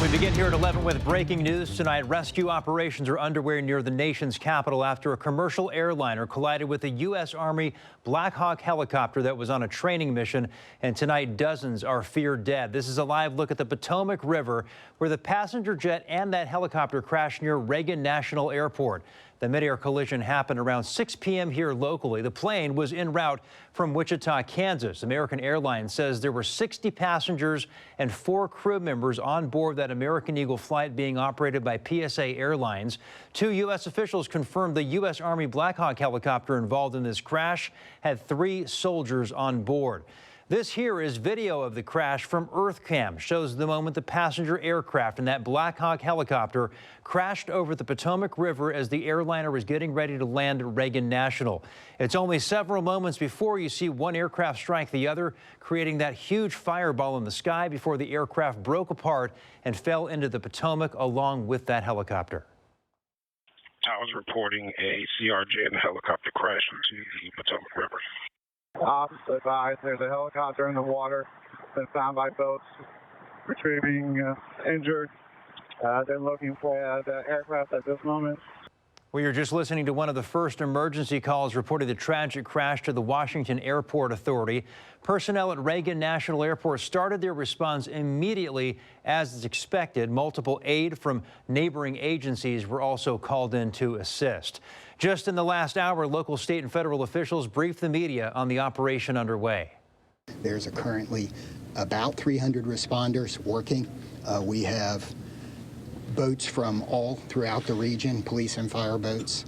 We begin here at 11 with breaking news tonight. Rescue operations are underway near the nation's capital after a commercial airliner collided with a U.S. Army Black Hawk helicopter that was on a training mission. And tonight, dozens are feared dead. This is a live look at the Potomac River, where the passenger jet and that helicopter crashed near Reagan National Airport. The mid-air collision happened around 6 p.m. here locally. The plane was en route from Wichita, Kansas. American Airlines says there were 60 passengers and 4 crew members on board that American Eagle flight being operated by PSA Airlines. 2 U.S. officials confirmed the U.S. Army Black Hawk helicopter involved in this crash had 3 soldiers on board. This here is video of the crash from EarthCam. Shows the moment the passenger aircraft and that Black Hawk helicopter crashed over the Potomac River as the airliner was getting ready to land at Reagan National. It's only several moments before you see one aircraft strike the other, creating that huge fireball in the sky before the aircraft broke apart and fell into the Potomac along with that helicopter. I was reporting a CRJ and helicopter crash into the Potomac River. Officer advised there's a helicopter in the water. Been found by boats retrieving injured. They're looking for the aircraft at this moment. We are just listening to one of the first emergency calls reporting the tragic crash to the Washington Airport Authority. Personnel at Reagan National Airport started their response immediately as is expected. Multiple aid from neighboring agencies were also called in to assist. Just in the last hour, local, state, and federal officials briefed the media on the operation underway. There's currently about 300 responders working. We have boats from all throughout the region, police and fire boats.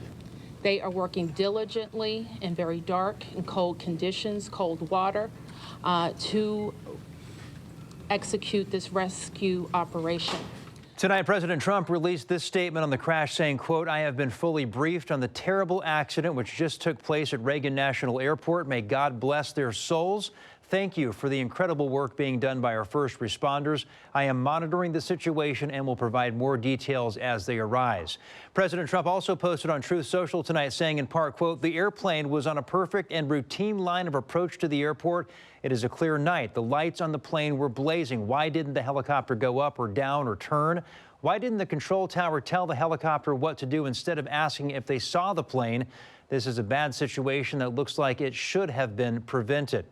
They are working diligently in very dark and cold conditions, cold water, to execute this rescue operation. Tonight, President Trump released this statement on the crash saying, quote, "I have been fully briefed on the terrible accident which just took place at Reagan National Airport. May God bless their souls. Thank you for the incredible work being done by our first responders. I am monitoring the situation and will provide more details as they arise." President Trump also posted on Truth Social tonight saying in part, quote, "The airplane was on a perfect and routine line of approach to the airport. It is a clear night. The lights on the plane were blazing. Why didn't the helicopter go up or down or turn? Why didn't the control tower tell the helicopter what to do instead of asking if they saw the plane? This is a bad situation that looks like it should have been prevented."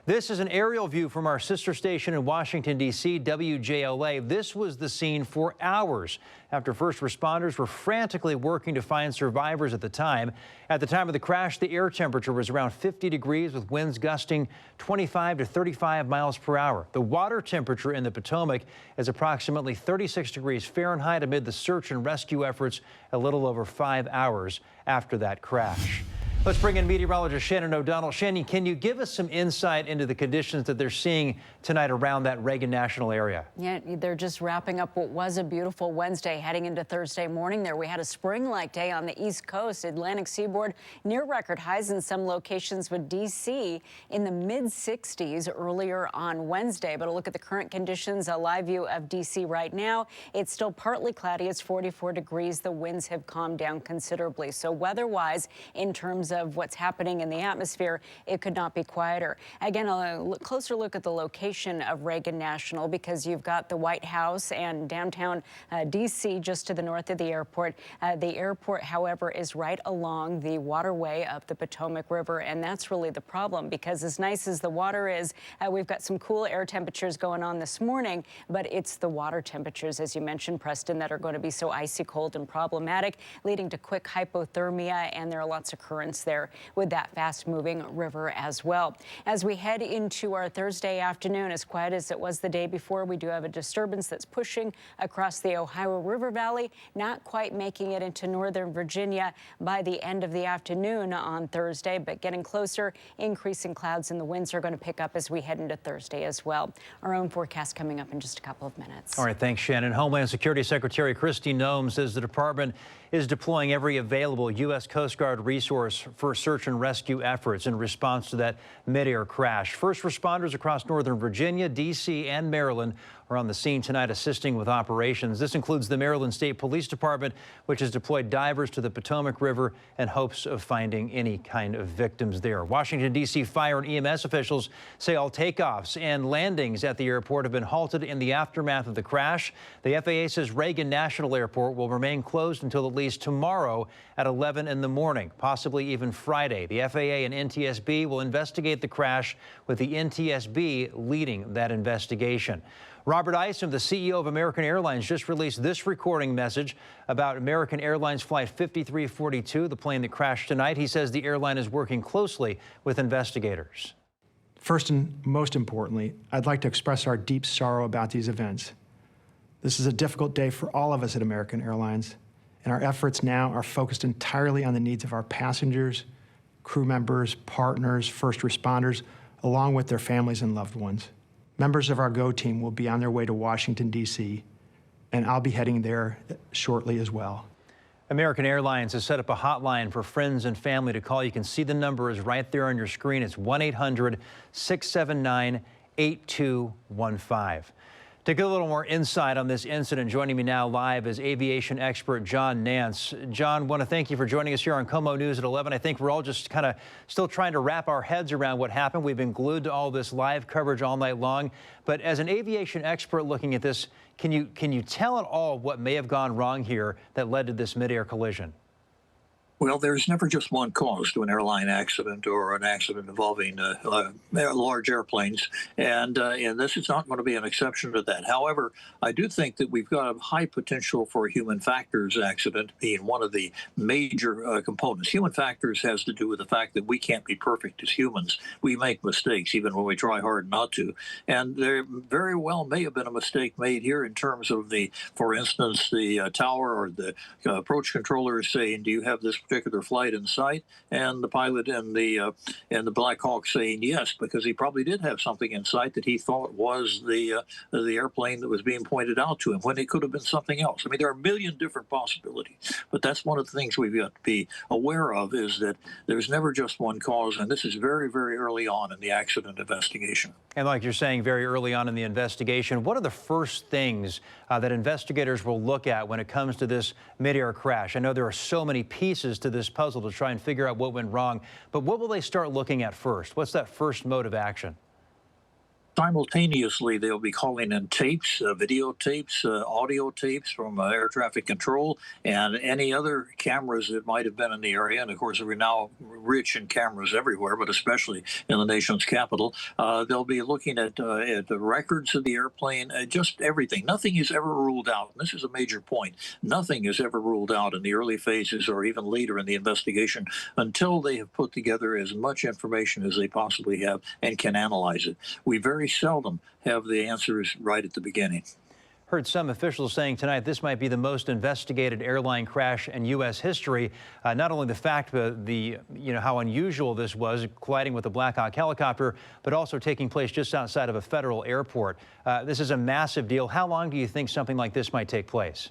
This is an aerial view from our sister station in Washington, D.C., WJLA. This was the scene for hours after first responders were frantically working to find survivors at the time. At the time of the crash, the air temperature was around 50 degrees with winds gusting 25 to 35 miles per hour. The water temperature in the Potomac is approximately 36 degrees Fahrenheit amid the search and rescue efforts a little over 5 hours after that crash. Let's bring in meteorologist Shannon O'Donnell. Shannon, can you give us some insight into the conditions that they're seeing tonight around that Reagan National area? Yeah, they're just wrapping up what was a beautiful Wednesday, heading into Thursday morning there. We had a spring-like day on the East Coast, Atlantic seaboard, near record highs in some locations with D.C. in the mid-60s earlier on Wednesday. But a look at the current conditions, a live view of D.C. right now. It's still partly cloudy. It's 44 degrees. The winds have calmed down considerably. So weather-wise, in terms of what's happening in the atmosphere, it could not be quieter. Again, a closer look at the location of Reagan National, because you've got the White House and downtown D.C. just to the north of the airport. The airport, however, is right along the waterway of the Potomac River, and that's really the problem, because as nice as the water is, we've got some cool air temperatures going on this morning, but it's the water temperatures, as you mentioned, Preston, that are going to be so icy cold and problematic, leading to quick hypothermia, and there are lots of currents there with that fast-moving river as well. As we head into our Thursday afternoon, as quiet as it was the day before, we do have a disturbance that's pushing across the Ohio River Valley, not quite making it into northern Virginia by the end of the afternoon on Thursday, but getting closer. Increasing clouds and the winds are going to pick up as we head into Thursday as well. Our own forecast coming up in just a couple of minutes. All right, thanks, Shannon. Homeland Security Secretary Kristi Noem says the department is deploying every available U.S. Coast Guard resource for search and rescue efforts in response to that mid-air crash. First responders across northern Virginia, D.C., and Maryland are on the scene tonight assisting with operations. This includes the Maryland State Police Department, which has deployed divers to the Potomac River in hopes of finding any kind of victims there. Washington, D.C. fire and EMS officials say all takeoffs and landings at the airport have been halted in the aftermath of the crash. The FAA says Reagan National Airport will remain closed until at least tomorrow at 11 in the morning, possibly even Friday. The FAA and NTSB will investigate the crash, with the NTSB leading that investigation. Robert Isom, the CEO of American Airlines, just released this recording message about American Airlines Flight 5342, the plane that crashed tonight. He says the airline is working closely with investigators. First and most importantly, I'd like to express our deep sorrow about these events. This is a difficult day for all of us at American Airlines, and our efforts now are focused entirely on the needs of our passengers, crew members, partners, first responders, along with their families and loved ones. Members of our GO team will be on their way to Washington, D.C., and I'll be heading there shortly as well. American Airlines has set up a hotline for friends and family to call. You can see the number is right there on your screen. It's 1-800-679-8215. To get a little more insight on this incident, joining me now live is aviation expert John Nance. John, want to thank you for joining us here on KOMO News at 11. I think we're all just kind of still trying to wrap our heads around what happened. We've been glued to all this live coverage all night long. But as an aviation expert looking at this, can you tell at all what may have gone wrong here that led to this midair collision? Well, there's never just one cause to an airline accident or an accident involving large airplanes, and this is not going to be an exception to that. However, I do think that we've got a high potential for a human factors accident being one of the major components. Human factors has to do with the fact that we can't be perfect as humans. We make mistakes even when we try hard not to, and there very well may have been a mistake made here in terms of for instance, the tower or the approach controller is saying, "Do you have this particular flight in sight?" And the pilot and the Black Hawk saying yes, because he probably did have something in sight that he thought was the airplane that was being pointed out to him, when it could have been something else. I mean, there are a million different possibilities, but that's one of the things we've got to be aware of, is that there's never just one cause, and this is very, very early on in the accident investigation. And like you're saying, very early on in the investigation, what are the first things that investigators will look at when it comes to this midair crash? I know there are so many pieces to this puzzle to try and figure out what went wrong, but what will they start looking at first? What's that first mode of action? Simultaneously, they'll be calling in tapes, videotapes, audio tapes from air traffic control and any other cameras that might have been in the area. And of course, we're now rich in cameras everywhere, but especially in the nation's capital. They'll be looking at the records of the airplane, just everything. Nothing is ever ruled out. And this is a major point. Nothing is ever ruled out in the early phases or even later in the investigation until they have put together as much information as they possibly have and can analyze it. We very seldom have the answers right at the beginning. Heard some officials saying tonight this might be the most investigated airline crash in U.S. history. Not only the fact that how unusual this was, colliding with a Black Hawk helicopter, but also taking place just outside of a federal airport. This is a massive deal. How long do you think something like this might take place?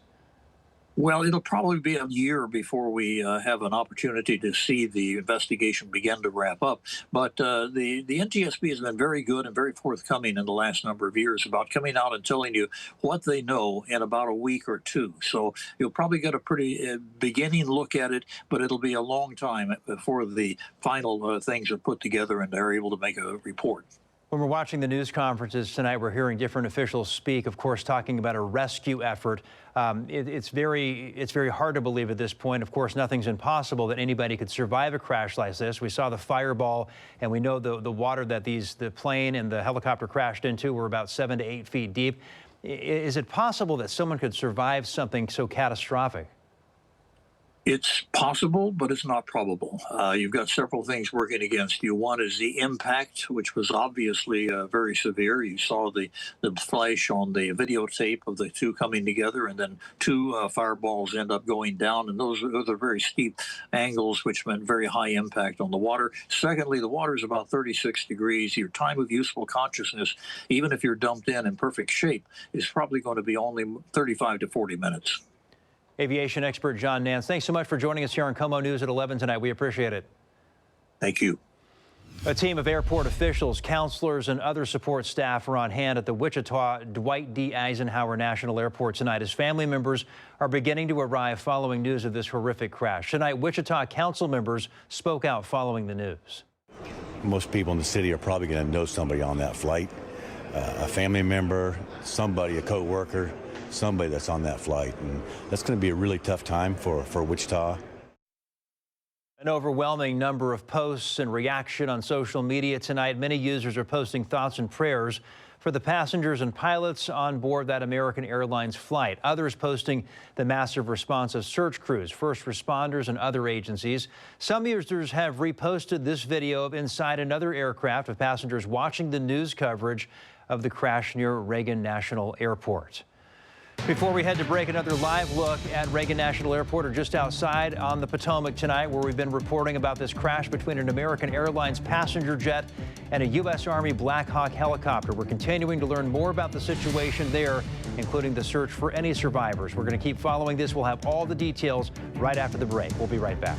Well, it'll probably be a year before we have an opportunity to see the investigation begin to wrap up. But the NTSB has been very good and very forthcoming in the last number of years about coming out and telling you what they know in about a week or two. So you'll probably get a pretty beginning look at it, but it'll be a long time before the final things are put together and they're able to make a report. When we're watching the news conferences tonight, we're hearing different officials speak, of course, talking about a rescue effort. It's very hard to believe at this point. Of course, nothing's impossible that anybody could survive a crash like this. We saw the fireball, and we know the water that the plane and the helicopter crashed into were about 7 to 8 feet deep. Is it possible that someone could survive something so catastrophic? It's possible, but it's not probable. You've got several things working against you. One is the impact, which was obviously very severe. You saw the flash on the videotape of the two coming together, and then two fireballs end up going down, and those are very steep angles, which meant very high impact on the water. Secondly, the water is about 36 degrees. Your time of useful consciousness, even if you're dumped in perfect shape, is probably going to be only 35 to 40 minutes. Aviation expert John Nance, thanks so much for joining us here on KOMO News at 11 tonight. We appreciate it. Thank you. A team of airport officials, counselors, and other support staff are on hand at the Wichita Dwight D. Eisenhower National Airport tonight as family members are beginning to arrive following news of this horrific crash. Tonight, Wichita council members spoke out following the news. Most people in the city are probably going to know somebody on that flight, a family member, somebody, a co-worker, somebody that's on that flight. And that's going to be a really tough time for Wichita. An overwhelming number of posts and reaction on social media tonight. Many users are posting thoughts and prayers for the passengers and pilots on board that American Airlines flight. Others posting the massive response of search crews, first responders, and other agencies. Some users have reposted this video of inside another aircraft of passengers watching the news coverage of the crash near Reagan National Airport. Before we head to break, another live look at Reagan National Airport, or just outside on the Potomac tonight, where we've been reporting about this crash between an American Airlines passenger jet and a U.S. Army Black Hawk helicopter. We're continuing to learn more about the situation there, including the search for any survivors. We're going to keep following this. We'll have all the details right after the break. We'll be right back.